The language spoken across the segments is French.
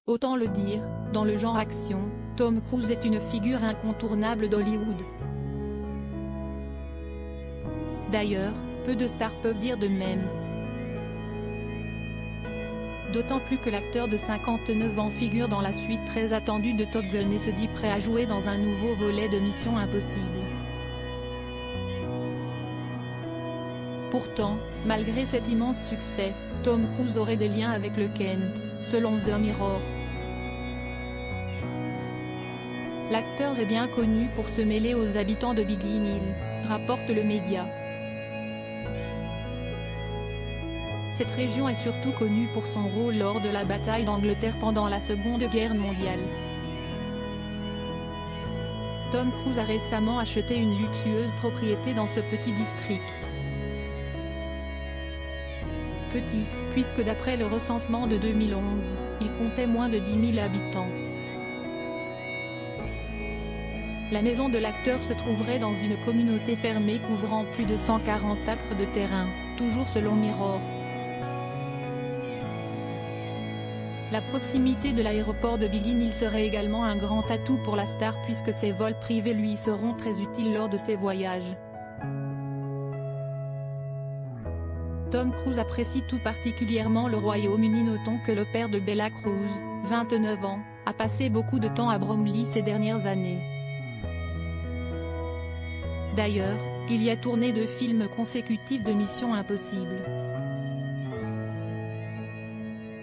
Autant le dire, dans le genre action, Tom Cruise est une figure incontournable d'Hollywood. D'ailleurs, peu de stars peuvent dire de même. D'autant plus que l'acteur de 59 ans figure dans la suite très attendue de Top Gun et se dit prêt à jouer dans un nouveau volet de Mission Impossible. Pourtant, malgré cet immense succès, Tom Cruise aurait des liens avec le Kent, selon The Mirror. L'acteur est bien connu pour se mêler aux habitants de Biggin Hill, rapporte le média. Cette région est surtout connue pour son rôle lors de la bataille d'Angleterre pendant la Seconde Guerre mondiale. Tom Cruise a récemment acheté une luxueuse propriété dans ce petit district. Petit, puisque d'après le recensement de 2011, il comptait moins de 10 000 habitants. La maison de l'acteur se trouverait dans une communauté fermée couvrant plus de 140 acres de terrain, toujours selon Mirror. La proximité de l'aéroport de Biggin Hill serait également un grand atout pour la star puisque ses vols privés lui seront très utiles lors de ses voyages. Tom Cruise apprécie tout particulièrement le Royaume-Uni. Notons que le père de Bella Cruz, 29 ans, a passé beaucoup de temps à Bromley ces dernières années. D'ailleurs, il y a tourné 2 films consécutifs de Mission Impossible.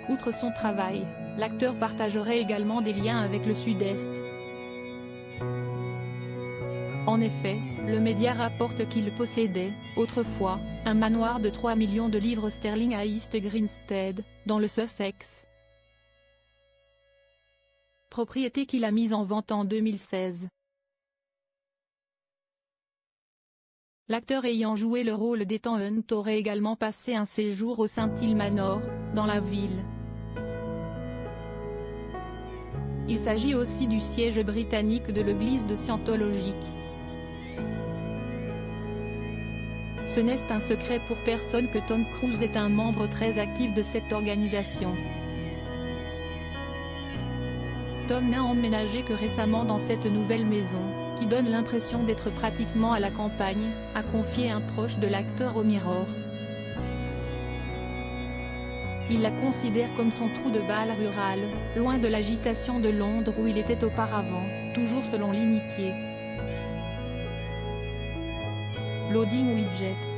Outre son travail, l'acteur partagerait également des liens avec le Sud-Est. En effet, le média rapporte qu'il possédait, autrefois, un manoir de 3 millions de livres sterling à East Grinstead, dans le Sussex. Propriété qu'il a mise en vente en 2016. L'acteur ayant joué le rôle d'Ethan Hunt aurait également passé un séjour au St Hill Manor, dans la ville. Il s'agit aussi du siège britannique de l'église de Scientologique. Ce n'est un secret pour personne que Tom Cruise est un membre très actif de cette organisation. Tom n'a emménagé que récemment dans cette nouvelle maison, qui donne l'impression d'être pratiquement à la campagne, a confié un proche de l'acteur au Mirror. Il la considère comme son trou de balle rural, loin de l'agitation de Londres où il était auparavant, toujours selon l'initié. Loading Widget.